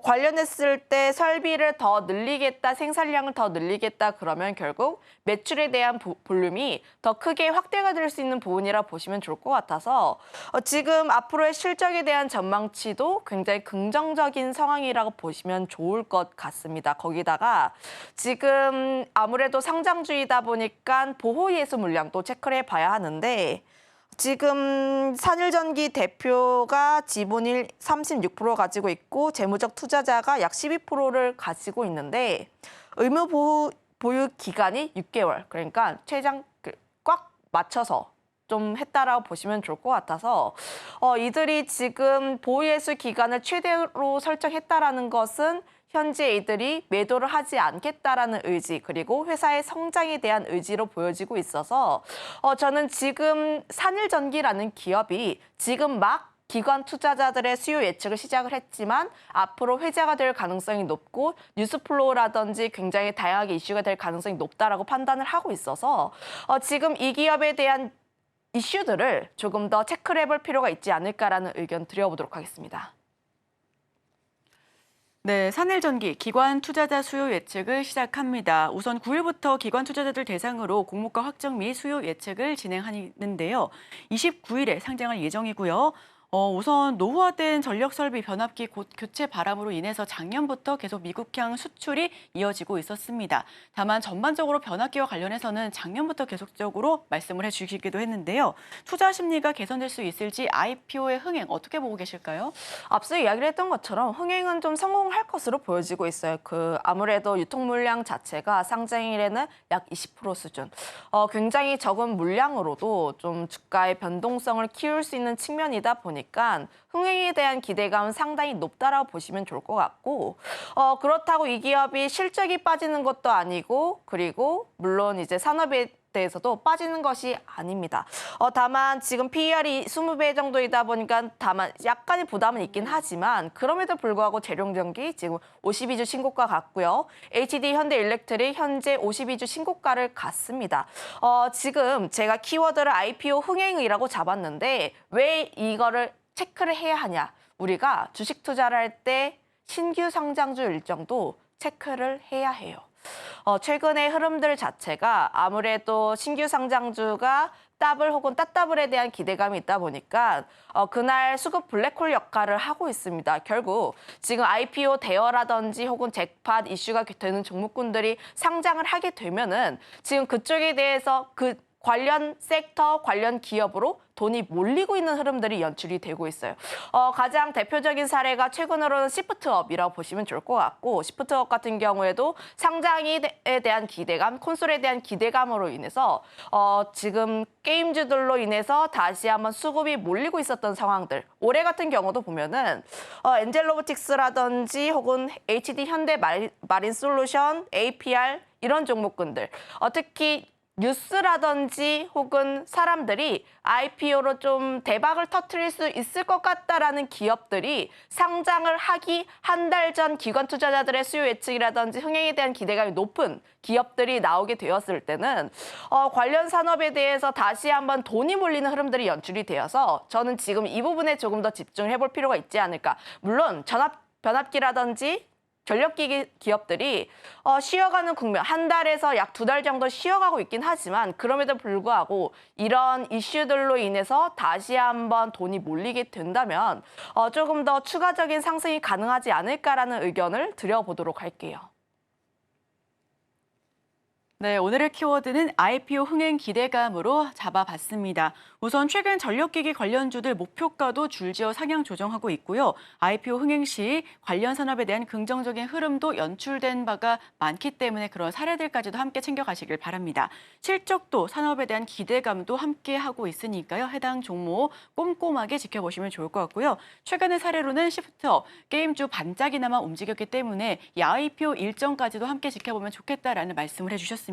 관련했을 때 설비를 더 늘리겠다, 생산량을 더 늘리겠다 그러면 결국 매출에 대한 볼륨이 더 크게 확대가 될 수 있는 부분이라 보시면 좋을 것 같아서 지금 앞으로의 실적에 대한 전망치도 굉장히 긍정적인 상황이라고 보시면 좋을 것 같습니다. 거기다가 지금 아무래도 상장주이다 보니까 보호예수 물량도 체크를 해봐야 하는데 지금 산일전기 대표가 지분일 36% 가지고 있고 재무적 투자자가 약 12%를 가지고 있는데 의무 보유 기간이 6개월, 그러니까 최장 꽉 맞춰서 좀 했다라고 보시면 좋을 것 같아서 이들이 지금 보유예수 기간을 최대로 설정했다라는 것은 현재 이들이 매도를 하지 않겠다라는 의지 그리고 회사의 성장에 대한 의지로 보여지고 있어서 저는 지금 산일전기라는 기업이 지금 막 기관 투자자들의 수요 예측을 시작을 했지만 앞으로 회자가 될 가능성이 높고 뉴스플로우라든지 굉장히 다양하게 이슈가 될 가능성이 높다라고 판단을 하고 있어서 지금 이 기업에 대한 이슈들을 조금 더 체크를 해볼 필요가 있지 않을까라는 의견 드려보도록 하겠습니다. 네, 산일전기 기관 투자자 수요 예측을 시작합니다. 우선 9일부터 기관 투자자들 대상으로 공모가 확정 및 수요 예측을 진행하는데요. 29일에 상장할 예정이고요. 우선 노후화된 전력설비 변압기 교체 바람으로 인해서 작년부터 계속 미국향 수출이 이어지고 있었습니다. 다만 전반적으로 변압기와 관련해서는 작년부터 계속적으로 말씀을 해주시기도 했는데요. 투자 심리가 개선될 수 있을지 IPO의 흥행 어떻게 보고 계실까요? 앞서 이야기를 했던 것처럼 흥행은 좀 성공할 것으로 보여지고 있어요. 아무래도 유통 물량 자체가 상장일에는 약 20% 수준. 굉장히 적은 물량으로도 좀 주가의 변동성을 키울 수 있는 측면이다 보니까 흥행에 대한 기대감은 상당히 높다라고 보시면 좋을 것 같고 그렇다고 이 기업이 실적이 빠지는 것도 아니고 그리고 물론 이제 산업에 대해서도 빠지는 것이 아닙니다. 다만 지금 PER이 20배 정도이다 보니까 다만 약간의 부담은 있긴 하지만 그럼에도 불구하고 재룡전기 지금 52주 신고가 갔고요. HD 현대일렉트릭 현재 52주 신고가를 갔습니다. 지금 제가 키워드를 IPO 흥행이라고 잡았는데 왜 이거를 체크를 해야 하냐? 우리가 주식 투자를 할 때 신규 상장주 일정도 체크를 해야 해요. 최근의 흐름들 자체가 아무래도 신규 상장주가 더블 혹은 따더블에 대한 기대감이 있다 보니까 그날 수급 블랙홀 역할을 하고 있습니다. 결국 지금 IPO 대여라든지 혹은 잭팟 이슈가 되는 종목군들이 상장을 하게 되면은 지금 그쪽에 대해서 그 관련 섹터, 관련 기업으로 돈이 몰리고 있는 흐름들이 연출이 되고 있어요. 가장 대표적인 사례가 최근으로는 시프트업이라고 보시면 좋을 것 같고 시프트업 같은 경우에도 상장에 대한 기대감, 콘솔에 대한 기대감으로 인해서 지금 게임주들로 인해서 다시 한번 수급이 몰리고 있었던 상황들. 올해 같은 경우도 보면은 엔젤 로보틱스라든지 혹은 HD 현대 마린 솔루션, APR 이런 종목군들 특히 뉴스라든지 혹은 사람들이 IPO로 좀 대박을 터뜨릴 수 있을 것 같다라는 기업들이 상장을 하기 한 달 전 기관 투자자들의 수요 예측이라든지 흥행에 대한 기대감이 높은 기업들이 나오게 되었을 때는 관련 산업에 대해서 다시 한번 돈이 몰리는 흐름들이 연출이 되어서 저는 지금 이 부분에 조금 더 집중을 해볼 필요가 있지 않을까. 물론 변압기라든지 전력기기 기업들이 쉬어가는 국면, 한 달에서 약 2달 정도 쉬어가고 있긴 하지만 그럼에도 불구하고 이런 이슈들로 인해서 다시 한번 돈이 몰리게 된다면 조금 더 추가적인 상승이 가능하지 않을까라는 의견을 드려보도록 할게요. 네, 오늘의 키워드는 IPO 흥행 기대감으로 잡아봤습니다. 우선 최근 전력기기 관련주들 목표가도 줄지어 상향 조정하고 있고요. IPO 흥행 시 관련 산업에 대한 긍정적인 흐름도 연출된 바가 많기 때문에 그런 사례들까지도 함께 챙겨가시길 바랍니다. 실적도 산업에 대한 기대감도 함께 하고 있으니까요. 해당 종목 꼼꼼하게 지켜보시면 좋을 것 같고요. 최근의 사례로는 시프트업, 게임주 반짝이나마 움직였기 때문에 이 IPO 일정까지도 함께 지켜보면 좋겠다라는 말씀을 해주셨습니다.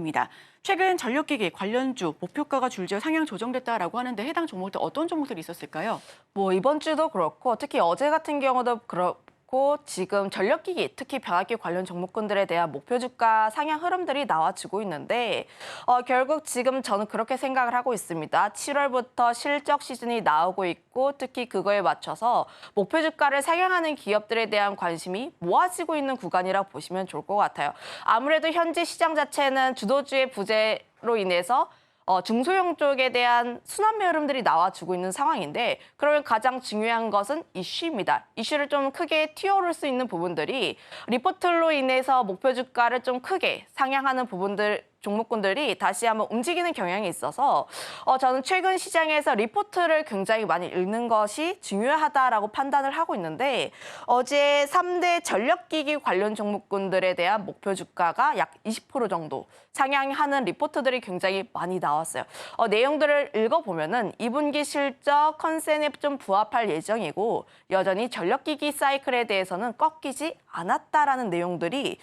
최근 전력기기 관련주 목표가가 줄지어 상향 조정됐다라고 하는데 해당 종목들 어떤 종목들이 있었을까요? 이번 주도 그렇고 특히 어제 같은 경우도 그렇고 그렇고 지금 전력기기, 특히 변압기 관련 종목군들에 대한 목표 주가 상향 흐름들이 나와주고 있는데 결국 지금 저는 그렇게 생각을 하고 있습니다. 7월부터 실적 시즌이 나오고 있고 특히 그거에 맞춰서 목표 주가를 상향하는 기업들에 대한 관심이 모아지고 있는 구간이라고 보시면 좋을 것 같아요. 아무래도 현재 시장 자체는 주도주의 부재로 인해서 중소형 쪽에 대한 순환매 흐름들이 나와주고 있는 상황인데 그러면 가장 중요한 것은 이슈입니다. 이슈를 좀 크게 튀어오를 수 있는 부분들이 리포트로 인해서 목표 주가를 좀 크게 상향하는 부분들 종목군들이 다시 한번 움직이는 경향이 있어서 저는 최근 시장에서 리포트를 굉장히 많이 읽는 것이 중요하다라고 판단을 하고 있는데 어제 3대 전력기기 관련 종목군들에 대한 목표 주가가 약 20% 정도 상향하는 리포트들이 굉장히 많이 나왔어요. 내용들을 읽어보면은 2분기 실적 컨센에 좀 부합할 예정이고 여전히 전력기기 사이클에 대해서는 꺾이지 않았다라는 내용들이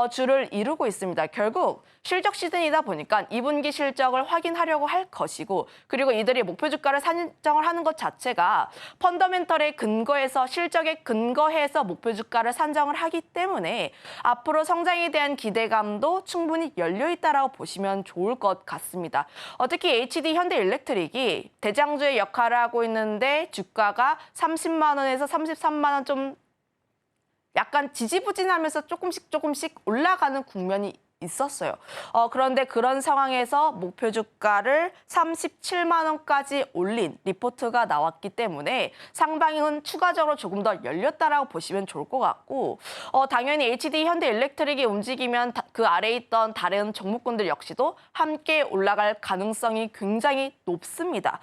주를 이루고 있습니다. 결국 실적 시즌이다 보니까 2분기 실적을 확인하려고 할 것이고 그리고 이들이 목표 주가를 산정을 하는 것 자체가 펀더멘털에 근거해서 실적에 근거해서 목표 주가를 산정을 하기 때문에 앞으로 성장에 대한 기대감도 충분히 열려 있다라고 보시면 좋을 것 같습니다. 특히 HD 현대일렉트릭이 대장주의 역할을 하고 있는데 주가가 30만 원에서 33만 원 좀 약간 지지부진하면서 조금씩 올라가는 국면이 있었어요. 그런데 그런 상황에서 목표 주가를 37만 원까지 올린 리포트가 나왔기 때문에 상방은 추가적으로 조금 더 열렸다라고 보시면 좋을 것 같고 당연히 HD 현대일렉트릭이 움직이면 그 아래에 있던 다른 종목군들 역시도 함께 올라갈 가능성이 굉장히 높습니다.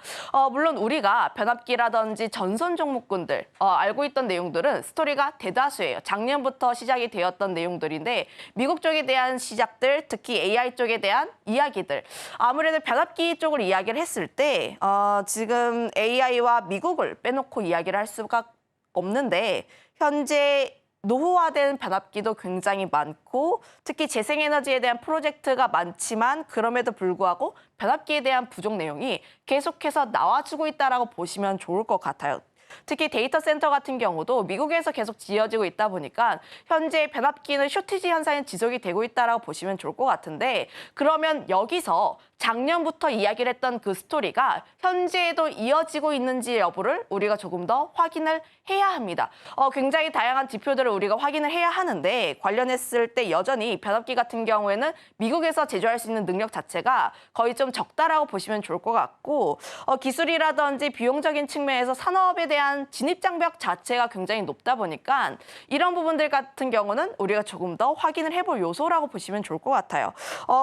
물론 우리가 변압기라든지 전선 종목군들 알고 있던 내용들은 스토리가 대다수예요. 작년부터 시작이 되었던 내용들인데 미국 쪽에 대한 시작들 특히 AI 쪽에 대한 이야기들 아무래도 변압기 쪽을 이야기를 했을 때 지금 AI와 미국을 빼놓고 이야기를 할 수가 없는데 현재 노후화된 변압기도 굉장히 많고 특히 재생에너지에 대한 프로젝트가 많지만 그럼에도 불구하고 변압기에 대한 부족 내용이 계속해서 나와주고 있다라고 보시면 좋을 것 같아요. 특히 데이터 센터 같은 경우도 미국에서 계속 지어지고 있다 보니까 현재 변압기는 쇼티지 현상이 지속이 되고 있다라고 보시면 좋을 것 같은데 그러면 여기서 작년부터 이야기를 했던 그 스토리가 현재에도 이어지고 있는지 여부를 우리가 조금 더 확인을 해야 합니다. 굉장히 다양한 지표들을 우리가 확인을 해야 하는데 관련했을 때 여전히 변압기 같은 경우에는 미국에서 제조할 수 있는 능력 자체가 거의 좀 적다라고 보시면 좋을 것 같고 기술이라든지 비용적인 측면에서 산업에 대한 진입장벽 자체가 굉장히 높다 보니까 이런 부분들 같은 경우는 우리가 조금 더 확인을 해볼 요소라고 보시면 좋을 것 같아요.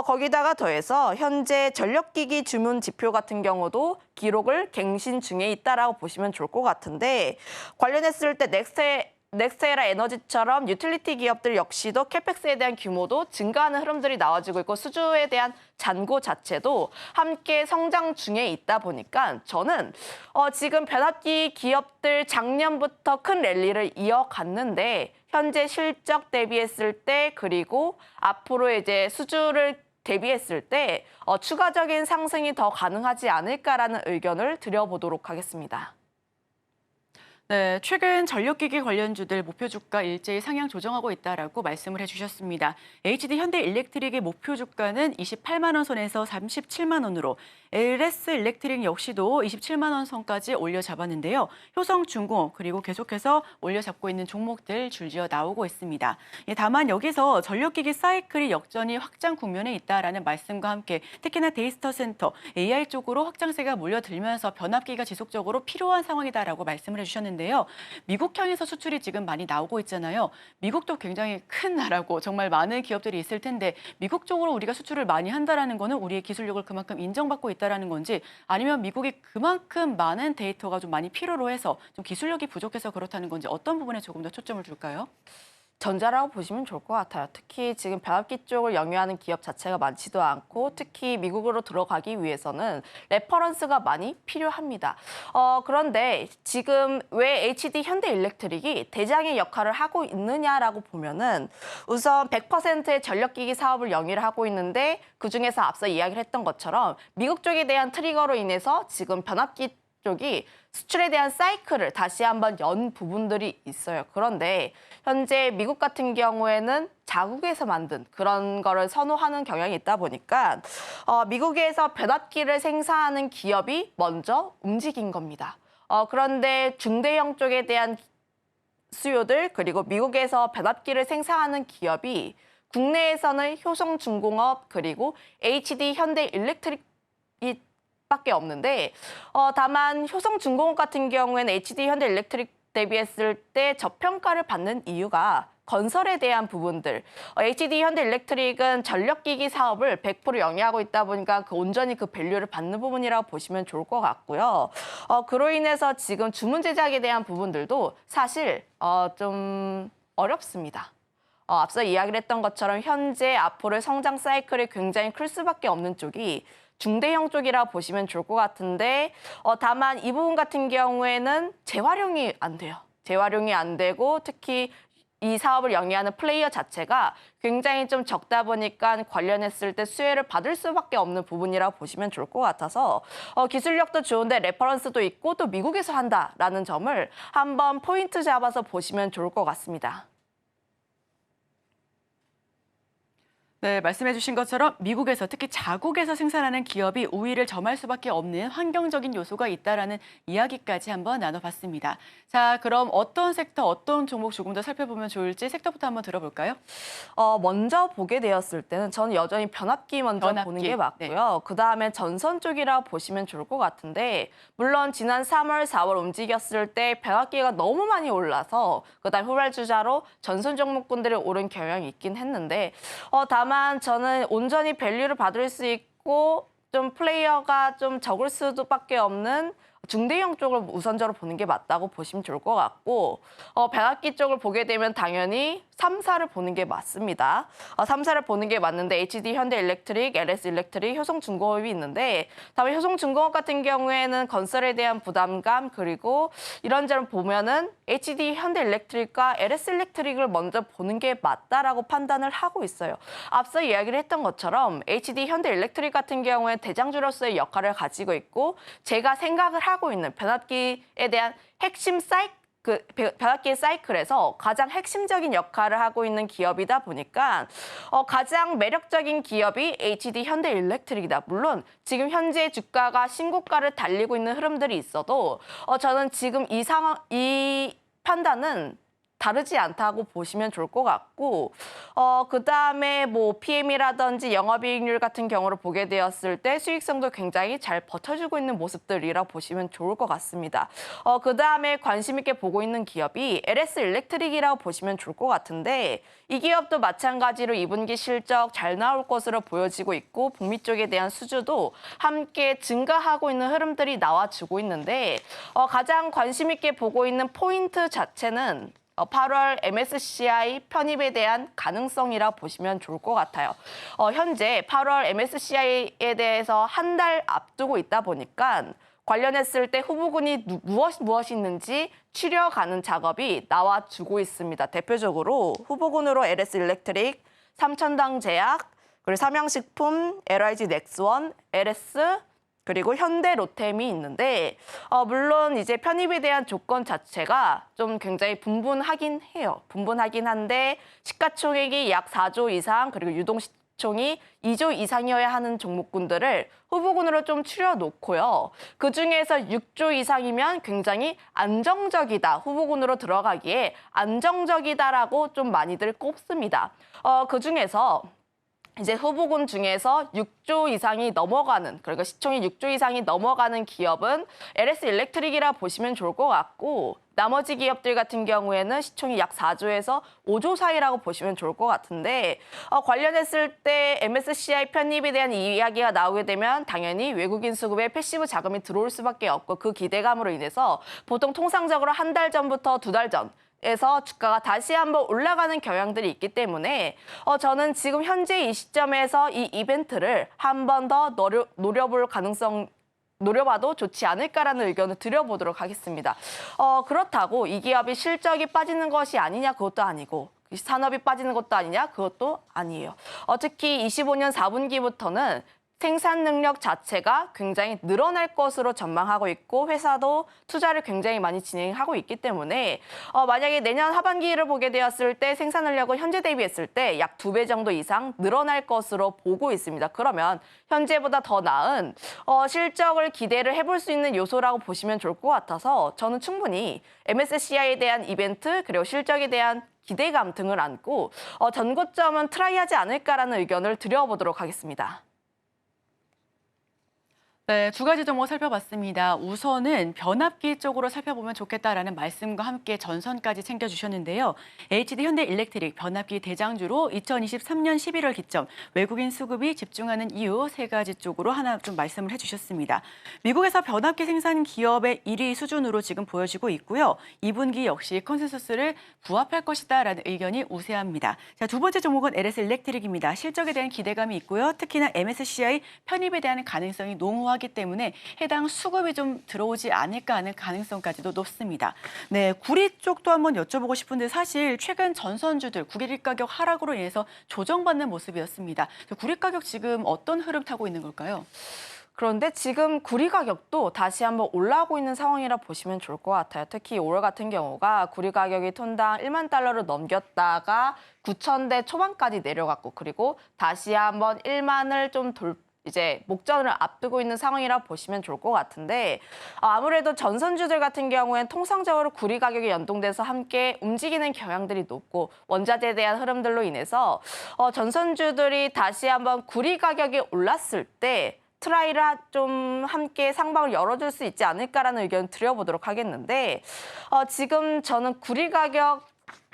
거기다가 더해서 현재 전력기기 주문 지표 같은 경우도 기록을 갱신 중에 있다라고 보시면 좋을 것 같은데 관련했을 때 넥스테라 에너지처럼 유틸리티 기업들 역시도 캐펙스에 대한 규모도 증가하는 흐름들이 나와지고 있고 수주에 대한 잔고 자체도 함께 성장 중에 있다 보니까 저는 지금 변압기 기업들 작년부터 큰 랠리를 이어갔는데 현재 실적 대비했을 때 그리고 앞으로 이제 수주를 대비했을 때 추가적인 상승이 더 가능하지 않을까라는 의견을 드려보도록 하겠습니다. 네, 최근 전력기기 관련주들 목표 주가 일제히 상향 조정하고 있다라고 말씀을 해주셨습니다. HD 현대일렉트릭의 목표 주가는 28만 원 선에서 37만 원으로 LS 일렉트릭 역시도 27만 원 선까지 올려잡았는데요. 효성중공 그리고 계속해서 올려잡고 있는 종목들 줄지어 나오고 있습니다. 다만 여기서 전력기기 사이클이 여전히 확장 국면에 있다라는 말씀과 함께 특히나 데이터 센터, AI 쪽으로 확장세가 몰려들면서 변압기가 지속적으로 필요한 상황이다라고 말씀을 해주셨는데요. 미국향에서 수출이 지금 많이 나오고 있잖아요. 미국도 굉장히 큰 나라고 정말 많은 기업들이 있을 텐데 미국 쪽으로 우리가 수출을 많이 한다라는 거는 우리의 기술력을 그만큼 인정받고 있다라는 건지 아니면 미국이 그만큼 많은 데이터가 좀 많이 필요로 해서 좀 기술력이 부족해서 그렇다는 건지 어떤 부분에 조금 더 초점을 둘까요? 전자라고 보시면 좋을 것 같아요. 특히 지금 변압기 쪽을 영위하는 기업 자체가 많지도 않고 특히 미국으로 들어가기 위해서는 레퍼런스가 많이 필요합니다. 그런데 지금 왜 HD 현대일렉트릭이 대장의 역할을 하고 있느냐라고 보면은 우선 100%의 전력기기 사업을 영위를 하고 있는데 그중에서 앞서 이야기를 했던 것처럼 미국 쪽에 대한 트리거로 인해서 지금 변압기 쪽이 수출에 대한 사이클을 다시 한번 연 부분들이 있어요. 그런데 현재 미국 같은 경우에는 자국에서 만든 그런 거를 선호하는 경향이 있다 보니까 미국에서 변압기를 생산하는 기업이 먼저 움직인 겁니다. 그런데 중대형 쪽에 대한 수요들 그리고 미국에서 변압기를 생산하는 기업이 국내에서는 효성중공업 그리고 HD 현대일렉트릭이 밖에 없는데 다만 효성중공업 같은 경우에는 HD 현대일렉트릭 대비했을 때 저평가를 받는 이유가 건설에 대한 부분들. HD 현대일렉트릭은 전력기기 사업을 100% 영위하고 있다 보니까 온전히 그 밸류를 받는 부분이라고 보시면 좋을 것 같고요. 그로 인해서 지금 주문 제작에 대한 부분들도 사실 좀 어렵습니다. 앞서 이야기를 했던 것처럼 현재 앞으로의 성장 사이클이 굉장히 클 수밖에 없는 쪽이 중대형 쪽이라 보시면 좋을 것 같은데 다만 이 부분 같은 경우에는 재활용이 안 돼요. 재활용이 안 되고 특히 이 사업을 영위하는 플레이어 자체가 굉장히 좀 적다 보니까 관련했을 때 수혜를 받을 수밖에 없는 부분이라고 보시면 좋을 것 같아서 기술력도 좋은데 레퍼런스도 있고 또 미국에서 한다라는 점을 한번 포인트 잡아서 보시면 좋을 것 같습니다. 네, 말씀해 주신 것처럼 미국에서 특히 자국에서 생산하는 기업이 우위를 점할 수밖에 없는 환경적인 요소가 있다라는 이야기까지 한번 나눠봤습니다. 자, 그럼 어떤 섹터, 어떤 종목 조금 더 살펴보면 좋을지 섹터부터 한번 들어볼까요? 먼저 보게 되었을 때는 저는 여전히 변압기 먼저 변압기, 보는 게 맞고요. 그다음에 전선 쪽이라 보시면 좋을 것 같은데 물론 지난 3월, 4월 움직였을 때 변압기가 너무 많이 올라서 그다음 후발주자로 전선 종목군들이 오른 경향이 있긴 했는데 다만 저는 온전히 밸류를 받을 수 있고 좀 플레이어가 좀 적을 수밖에 없는 중대형 쪽을 우선적으로 보는 게 맞다고 보시면 좋을 것 같고 변압기 쪽을 보게 되면 당연히 3사를 보는 게 맞습니다. 3사를 보는 게 맞는데 HD 현대일렉트릭, LS일렉트릭, 효성중공업이 있는데 다만 효성중공업 같은 경우에는 건설에 대한 부담감 그리고 이런저런 보면은 HD 현대일렉트릭과 LS일렉트릭을 먼저 보는 게 맞다라고 판단을 하고 있어요. 앞서 이야기를 했던 것처럼 HD 현대일렉트릭 같은 경우에 대장주로서의 역할을 가지고 있고 제가 생각을 하고 있는 변압기에 대한 핵심 변압기의 사이클에서 가장 핵심적인 역할을 하고 있는 기업이다 보니까 가장 매력적인 기업이 HD 현대일렉트릭이다. 물론 지금 현재 주가가 신고가를 달리고 있는 흐름들이 있어도 저는 지금 이 판단은 다르지 않다고 보시면 좋을 것 같고 그다음에 뭐 PM이라든지 영업이익률 같은 경우를 보게 되었을 때 수익성도 굉장히 잘 버텨주고 있는 모습들이라 보시면 좋을 것 같습니다. 그다음에 관심 있게 보고 있는 기업이 LS일렉트릭이라고 보시면 좋을 것 같은데 이 기업도 마찬가지로 2분기 실적 잘 나올 것으로 보여지고 있고 북미 쪽에 대한 수주도 함께 증가하고 있는 흐름들이 나와주고 있는데 가장 관심 있게 보고 있는 포인트 자체는 8월 MSCI 편입에 대한 가능성이라 보시면 좋을 것 같아요. 현재 8월 MSCI에 대해서 한 달 앞두고 있다 보니까 관련했을 때 후보군이 무엇이 있는지 추려가는 작업이 나와주고 있습니다. 대표적으로 후보군으로 LS일렉트릭, 삼천당제약, 그리고 삼양식품, LIG 넥스원, LS, 그리고 현대 로템이 있는데 물론 이제 편입에 대한 조건 자체가 좀 굉장히 분분하긴 해요. 분분하긴 한데 시가총액이 약 4조 이상 그리고 유동시총이 2조 이상이어야 하는 종목군들을 후보군으로 좀 추려놓고요. 그중에서 6조 이상이면 굉장히 안정적이다. 후보군으로 들어가기에 안정적이다라고 좀 많이들 꼽습니다. 그중에서 이제 후보군 중에서 6조 이상이 넘어가는, 그러니까 시총이 6조 이상이 넘어가는 기업은 LS일렉트릭이라 보시면 좋을 것 같고 나머지 기업들 같은 경우에는 시총이 약 4조에서 5조 사이라고 보시면 좋을 것 같은데 관련했을 때 MSCI 편입에 대한 이야기가 나오게 되면 당연히 외국인 수급에 패시브 자금이 들어올 수밖에 없고 그 기대감으로 인해서 보통 통상적으로 한 달 전부터 두 달 전 에서 주가가 다시 한번 올라가는 경향들이 있기 때문에 저는 지금 현재 이 시점에서 이 이벤트를 한 번 더 노려봐도 좋지 않을까라는 의견을 드려보도록 하겠습니다. 그렇다고 이 기업이 실적이 빠지는 것이 아니냐 그것도 아니고 산업이 빠지는 것도 아니냐 그것도 아니에요. 특히 25년 4분기부터는 생산 능력 자체가 굉장히 늘어날 것으로 전망하고 있고 회사도 투자를 굉장히 많이 진행하고 있기 때문에 만약에 내년 하반기를 보게 되었을 때 생산 능력은 현재 대비했을 때 약 2배 정도 이상 늘어날 것으로 보고 있습니다. 그러면 현재보다 더 나은 실적을 기대를 해볼 수 있는 요소라고 보시면 좋을 것 같아서 저는 충분히 MSCI에 대한 이벤트 그리고 실적에 대한 기대감 등을 안고 전고점은 트라이하지 않을까라는 의견을 드려보도록 하겠습니다. 네, 두 가지 종목 살펴봤습니다. 우선은 변압기 쪽으로 살펴보면 좋겠다라는 말씀과 함께 전선까지 챙겨주셨는데요. HD 현대일렉트릭 변압기 대장주로 2023년 11월 기점 외국인 수급이 집중하는 이유 세 가지 쪽으로 하나 좀 말씀을 해주셨습니다. 미국에서 변압기 생산 기업의 1위 수준으로 지금 보여지고 있고요. 2분기 역시 컨센서스를 부합할 것이다라는 의견이 우세합니다. 자, 두 번째 종목은 LS일렉트릭입니다. 실적에 대한 기대감이 있고요. 특히나 MSCI 편입에 대한 가능성이 농후하기 때문에 해당 수급이 좀 들어오지 않을까 하는 가능성까지도 높습니다. 네, 구리 쪽도 한번 여쭤보고 싶은데 사실 최근 전선주들 구리 가격 하락으로 인해서 조정받는 모습이었습니다. 구리 가격 지금 어떤 흐름 타고 있는 걸까요? 그런데 지금 구리 가격도 다시 한번 올라오고 있는 상황이라 보시면 좋을 것 같아요. 특히 5월 같은 경우가 구리 가격이 톤당 1만 달러를 넘겼다가 9,000대 초반까지 내려갔고 그리고 다시 한번 1만을 좀 이제 목전을 앞두고 있는 상황이라 보시면 좋을 것 같은데 아무래도 전선주들 같은 경우엔 통상적으로 구리 가격이 연동돼서 함께 움직이는 경향들이 높고 원자재에 대한 흐름들로 인해서 전선주들이 다시 한번 구리 가격이 올랐을 때 트라이를 좀 함께 상방을 열어줄 수 있지 않을까라는 의견을 드려보도록 하겠는데 지금 저는 구리 가격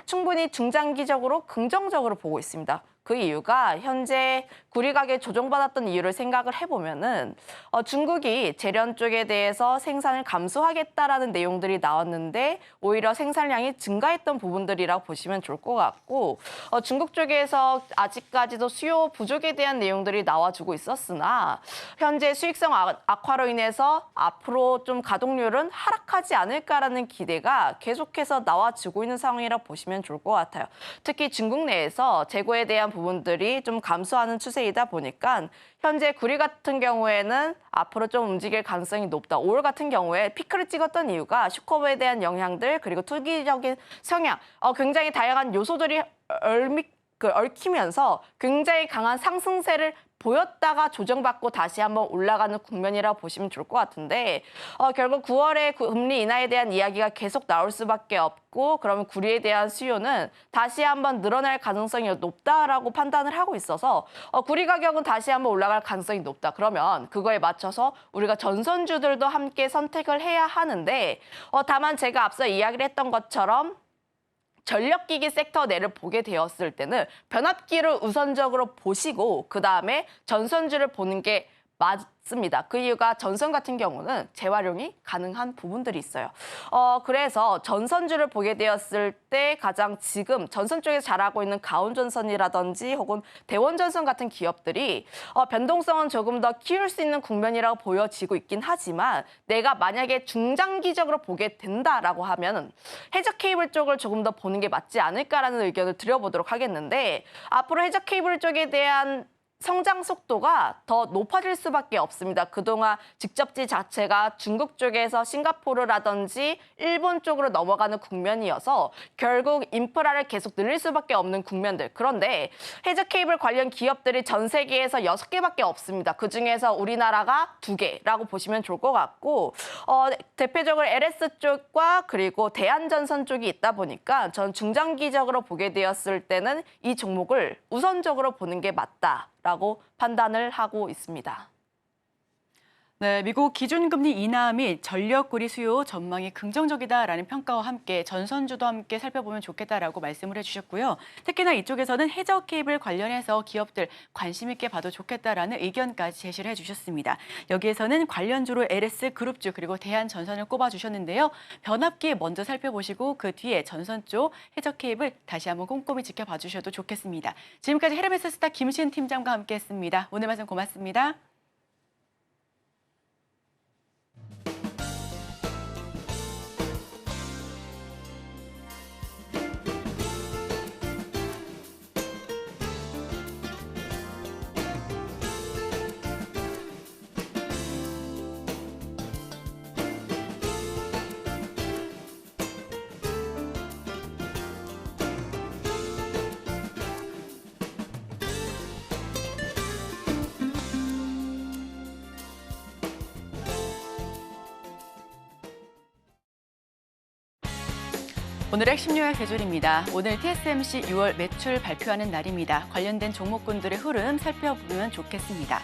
충분히 중장기적으로 긍정적으로 보고 있습니다. 그 이유가 현재 구리 가격 조정받았던 이유를 생각을 해보면은 중국이 재련 쪽에 대해서 생산을 감소하겠다라는 내용들이 나왔는데 오히려 생산량이 증가했던 부분들이라고 보시면 좋을 것 같고 중국 쪽에서 아직까지도 수요 부족에 대한 내용들이 나와주고 있었으나 현재 수익성 악화로 인해서 앞으로 좀 가동률은 하락하지 않을까라는 기대가 계속해서 나와주고 있는 상황이라고 보시면 좋을 것 같아요. 특히 중국 내에서 재고에 대한 부분들이 좀 감소하는 추세이다 보니까 현재 구리 같은 경우에는 앞으로 좀 움직일 가능성이 높다. 5월 같은 경우에 피크를 찍었던 이유가 슈커버에 대한 영향들 그리고 투기적인 성향, 굉장히 다양한 요소들이 얽히면서 굉장히 강한 상승세를 보였다가 조정받고 다시 한번 올라가는 국면이라고 보시면 좋을 것 같은데 결국 9월에 금리 인하에 대한 이야기가 계속 나올 수밖에 없고 그러면 구리에 대한 수요는 다시 한번 늘어날 가능성이 높다라고 판단을 하고 있어서 구리 가격은 다시 한번 올라갈 가능성이 높다. 그러면 그거에 맞춰서 우리가 전선주들도 함께 선택을 해야 하는데 다만 제가 앞서 이야기를 했던 것처럼 전력기기 섹터 내를 보게 되었을 때는 변압기를 우선적으로 보시고 그다음에 전선주를 보는 게 맞습니다. 그 이유가 전선 같은 경우는 재활용이 가능한 부분들이 있어요. 그래서 전선주를 보게 되었을 때 가장 지금 전선 쪽에서 잘하고 있는 가온전선이라든지 혹은 대원전선 같은 기업들이 변동성은 조금 더 키울 수 있는 국면이라고 보여지고 있긴 하지만 내가 만약에 중장기적으로 보게 된다라고 하면 해저 케이블 쪽을 조금 더 보는 게 맞지 않을까라는 의견을 드려보도록 하겠는데 앞으로 해저 케이블 쪽에 대한 성장 속도가 더 높아질 수밖에 없습니다. 그동안 직접지 자체가 중국 쪽에서 싱가포르라든지 일본 쪽으로 넘어가는 국면이어서 결국 인프라를 계속 늘릴 수밖에 없는 국면들. 그런데 해저 케이블 관련 기업들이 전 세계에서 6개밖에 없습니다. 그중에서 우리나라가 2개라고 보시면 좋을 것 같고 대표적으로 LS 쪽과 그리고 대한전선 쪽이 있다 보니까 전 중장기적으로 보게 되었을 때는 이 종목을 우선적으로 보는 게 맞다라고 판단을 하고 있습니다. 네, 미국 기준금리 인하 및 전력구리 수요 전망이 긍정적이다라는 평가와 함께 전선주도 함께 살펴보면 좋겠다라고 말씀을 해주셨고요. 특히나 이쪽에서는 해저 케이블 관련해서 기업들 관심 있게 봐도 좋겠다라는 의견까지 제시를 해주셨습니다. 여기에서는 관련주로 LS 그룹주 그리고 대한전선을 꼽아주셨는데요. 변압기 먼저 살펴보시고 그 뒤에 전선 쪽 해저 케이블 다시 한번 꼼꼼히 지켜봐 주셔도 좋겠습니다. 지금까지 헤르메스 스타 김시은 팀장과 함께했습니다. 오늘 말씀 고맙습니다. 오늘의 핵심 요약 세 줄입니다. 오늘 TSMC 6월 매출 발표하는 날입니다. 관련된 종목군들의 흐름 살펴보면 좋겠습니다.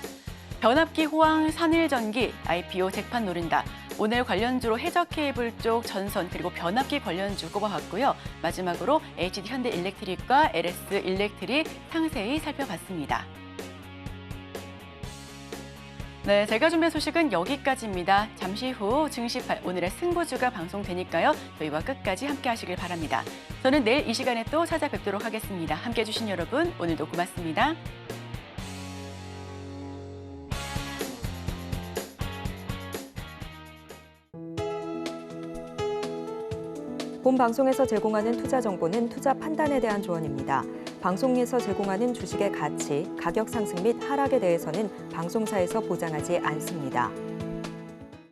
변압기 호황 산일전기 IPO 재판 노린다. 오늘 관련주로 해저 케이블 쪽 전선 그리고 변압기 관련주 꼽아봤고요. 마지막으로 HD 현대일렉트릭과 LS 일렉트릭 상세히 살펴봤습니다. 네, 제가 준비한 소식은 여기까지입니다. 잠시 후 증시8 오늘의 승부주가 방송되니까요. 저희와 끝까지 함께 하시길 바랍니다. 저는 내일 이 시간에 또 찾아뵙도록 하겠습니다. 함께해 주신 여러분 오늘도 고맙습니다. 본 방송에서 제공하는 투자 정보는 투자 판단에 대한 조언입니다. 방송에서 제공하는 주식의 가치, 가격 상승 및 하락에 대해서는 방송사에서 보장하지 않습니다.